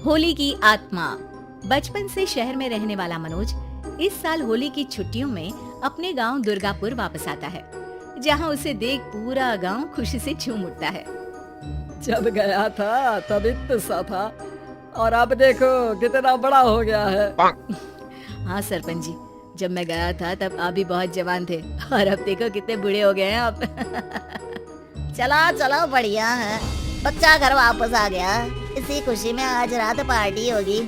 होली की आत्मा। बचपन से शहर में रहने वाला मनोज इस साल होली की छुट्टियों में अपने गांव दुर्गापुर वापस आता है, जहां उसे देख पूरा गांव खुशी से झूम उठता है। जब गया था तब इतना सा था और अब देखो कितना बड़ा हो गया है। हाँ सरपंच जी, जब मैं गया था तब आप भी बहुत जवान थे और अब देखो कितने बूढ़े हो गए हैं आप। चला चलो बढ़िया है, बच्चा घर वापस आ गया। इसी खुशी में आज रात पार्टी होगी।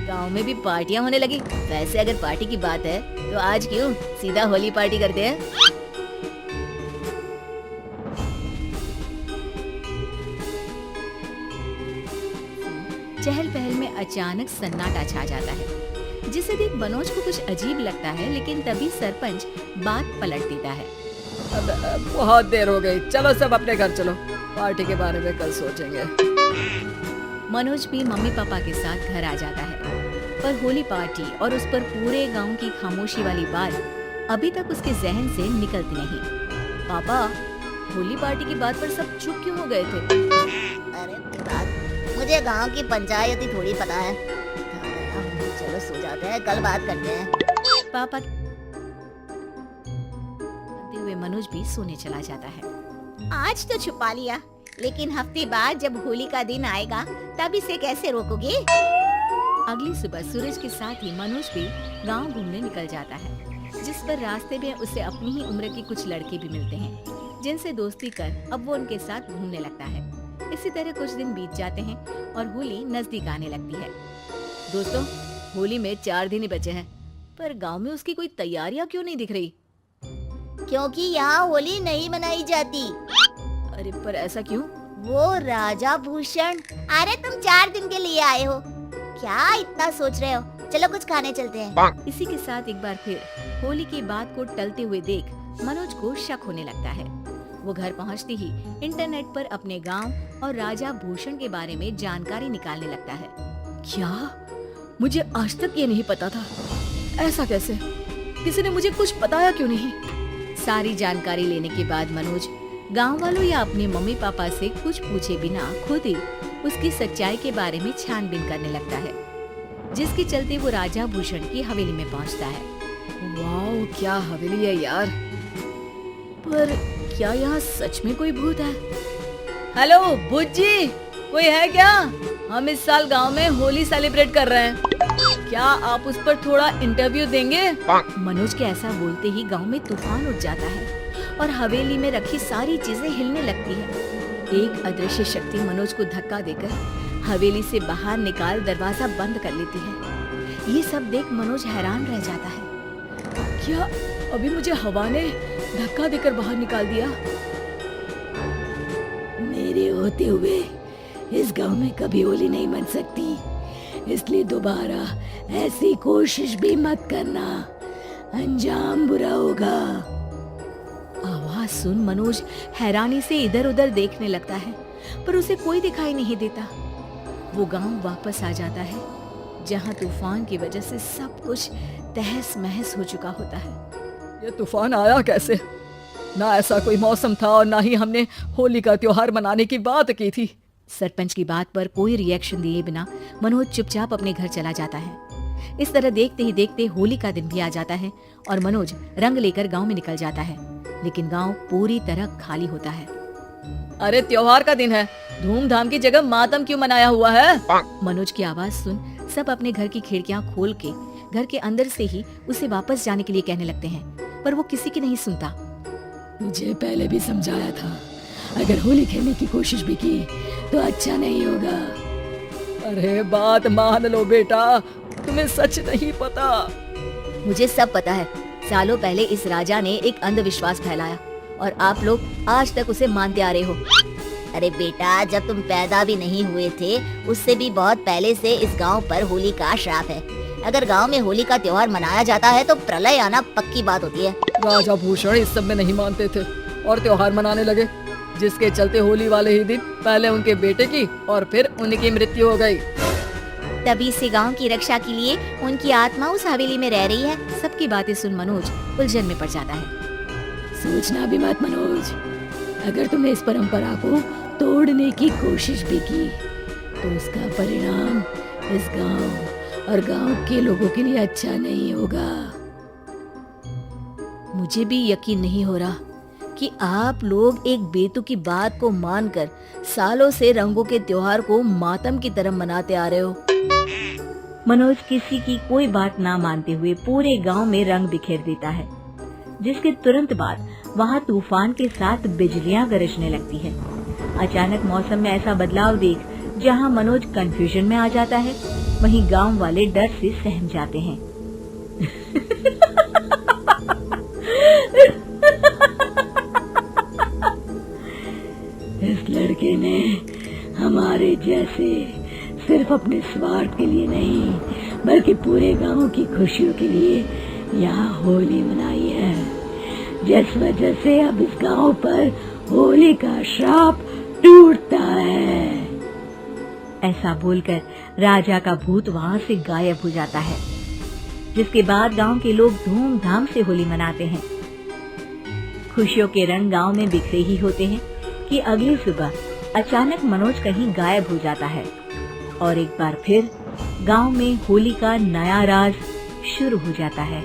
गांव में भी पार्टियां होने लगी। वैसे अगर पार्टी की बात है तो आज क्यों सीधा होली पार्टी करते हैं। चहल पहल में अचानक सन्नाटा छा जाता है, जिसे देख मनोज को कुछ अजीब लगता है, लेकिन तभी सरपंच बात पलट देता है। अब बहुत देर हो गई, चलो सब अपने घर चलो, पार्टी के बारे में कल सोचेंगे। मनोज भी मम्मी पापा के साथ घर आ जाता है, पर होली पार्टी और उस पर पूरे गांव की खामोशी वाली बात अभी तक उसके जहन से निकलती नहीं। पापा, होली पार्टी की बात पर सब चुप क्यों हो गए थे? अरे बात मुझे गांव की पंचायत ही थोड़ी पता है। चलो सो जाते हैं, कल बात करते हैं। पापा कहते हुए मनोज भी सोने चला जाता है। आज तो छुपा लिया, लेकिन हफ्ते बाद जब होली का दिन आएगा तब इसे कैसे रोकोगे? अगली सुबह सूरज के साथ ही मनोज भी गांव घूमने निकल जाता है, जिस पर रास्ते में उसे अपनी ही उम्र के कुछ लड़के भी मिलते हैं, जिनसे दोस्ती कर अब वो उनके साथ घूमने लगता है। इसी तरह कुछ दिन बीत जाते हैं और होली नजदीक आने लगती है। दोस्तों, होली में 4 दिन ही बचे हैं, पर गांव में उसकी कोई तैयारियां क्यों नहीं दिख रही? क्योंकि यहाँ होली नहीं मनाई जाती। अरे पर ऐसा क्यों? वो राजा भूषण। अरे तुम 4 दिन के लिए आए हो, क्या इतना सोच रहे हो? चलो कुछ खाने चलते हैं। इसी के साथ एक बार फिर होली की बात को टलते हुए देख मनोज को शक होने लगता है। वो घर पहुंचते ही इंटरनेट पर अपने गांव और राजा भूषण के बारे में जानकारी निकालने लगता है। क्या? मुझे आज तक ये नहीं पता था। ऐसा कैसे? किसी ने मुझे कुछ बताया क्यों नहीं? सारी जानकारी लेने के बाद मनोज गांव वालों या अपने मम्मी पापा से कुछ पूछे बिना खुद ही उसकी सच्चाई के बारे में छानबीन करने लगता है, जिसके चलते वो राजा भूषण की हवेली में पहुंचता है। वाओ, क्या हवेली है यार। पर क्या यहाँ सच में कोई भूत है? हेलो भूत जी, कोई है क्या? हम इस साल गांव में होली सेलिब्रेट कर रहे हैं, क्या आप उस पर थोड़ा इंटरव्यू देंगे? मनोज के ऐसा बोलते ही गांव में तूफान उठ जाता है और हवेली में रखी सारी चीजें हिलने लगती है। एक अदृश्य शक्ति मनोज को धक्का देकर हवेली से बाहर निकाल दरवाजा बंद कर लेती है। ये सब देख मनोज हैरान रह जाता है। क्या अभी मुझे हवा ने धक्का देकर बाहर निकाल दिया? मेरे होते हुए इस गांव में कभी होली नहीं बन सकती, इसलिए दोबारा ऐसी कोशिश भी मत करना, अंजाम बुरा होगा। आवाज सुन मनोज हैरानी से इधर उधर देखने लगता है, पर उसे कोई दिखाई नहीं देता। वो गांव वापस आ जाता है, जहां तूफान की वजह से सब कुछ तहस महस हो चुका होता है। ये तूफान आया कैसे? ना ऐसा कोई मौसम था और ना ही हमने होली का त्योहार मनाने की बात की थी। सरपंच की बात पर कोई रिएक्शन दिए बिना मनोज चुपचाप अपने घर चला जाता है। इस तरह देखते ही देखते होली का दिन भी आ जाता है और मनोज रंग लेकर गांव में निकल जाता है, लेकिन गांव पूरी तरह खाली होता है। अरे त्योहार का दिन है, धूमधाम की जगह मातम क्यों मनाया हुआ है? मनोज की आवाज सुन सब अपने घर की खिड़कियां खोल के घर के अंदर से ही उसे वापस जाने के लिए कहने लगते हैं, पर वो किसी की नहीं सुनता। मुझे पहले भी समझाया था, अगर होली खेलने की कोशिश भी की तो अच्छा नहीं होगा। अरे बात मान लो बेटा, तुम्हें सच नहीं पता। मुझे सब पता है। सालों पहले इस राजा ने एक अंधविश्वास फैलाया और आप लोग आज तक उसे मानते आ रहे हो। अरे बेटा, जब तुम पैदा भी नहीं हुए थे उससे भी बहुत पहले से इस गांव पर होली का श्राप है। अगर गांव में होली का त्योहार मनाया जाता है तो प्रलय आना पक्की बात होती है। राजा भूषण इस सब में नहीं मानते थे और त्योहार मनाने लगे, जिसके चलते होली वाले ही दिन पहले उनके बेटे की और फिर उनकी मृत्यु हो गई। तभी से गांव की रक्षा के लिए उनकी आत्मा उस हवेली में रह रही है। सबकी बातें सुन मनोज उलझन में पड़ जाता है। सोचना भी मत मनोज, अगर तुमने इस परंपरा को तोड़ने की कोशिश भी की तो उसका परिणाम इस गांव और गांव के लोगों के लिए अच्छा नहीं होगा। मुझे भी यकीन नहीं हो रहा कि आप लोग एक बेतुकी बात को मानकर सालों से रंगों के त्योहार को मातम की तरह मनाते आ रहे हो। मनोज किसी की कोई बात ना मानते हुए पूरे गांव में रंग बिखेर देता है, जिसके तुरंत बाद वहां तूफान के साथ बिजलियां गरजने लगती है। अचानक मौसम में ऐसा बदलाव देख जहां मनोज कंफ्यूजन में आ जाता है, वहीं गांव वाले डर से सहम जाते हैं। इस लड़के ने हमारे जैसे सिर्फ अपने स्वार्थ के लिए नहीं बल्कि पूरे गांव की खुशियों के लिए यहाँ होली मनाई है, जिस वजह से अब इस गांव पर होली का श्राप टूटता है। ऐसा बोलकर राजा का भूत वहां से गायब हो जाता है, जिसके बाद गांव के लोग धूमधाम से होली मनाते हैं। खुशियों के रंग गांव में बिखरे ही होते हैं कि अगली सुबह अचानक मनोज कहीं गायब हो जाता है और एक बार फिर गांव में होली का नया राज शुरू हो जाता है।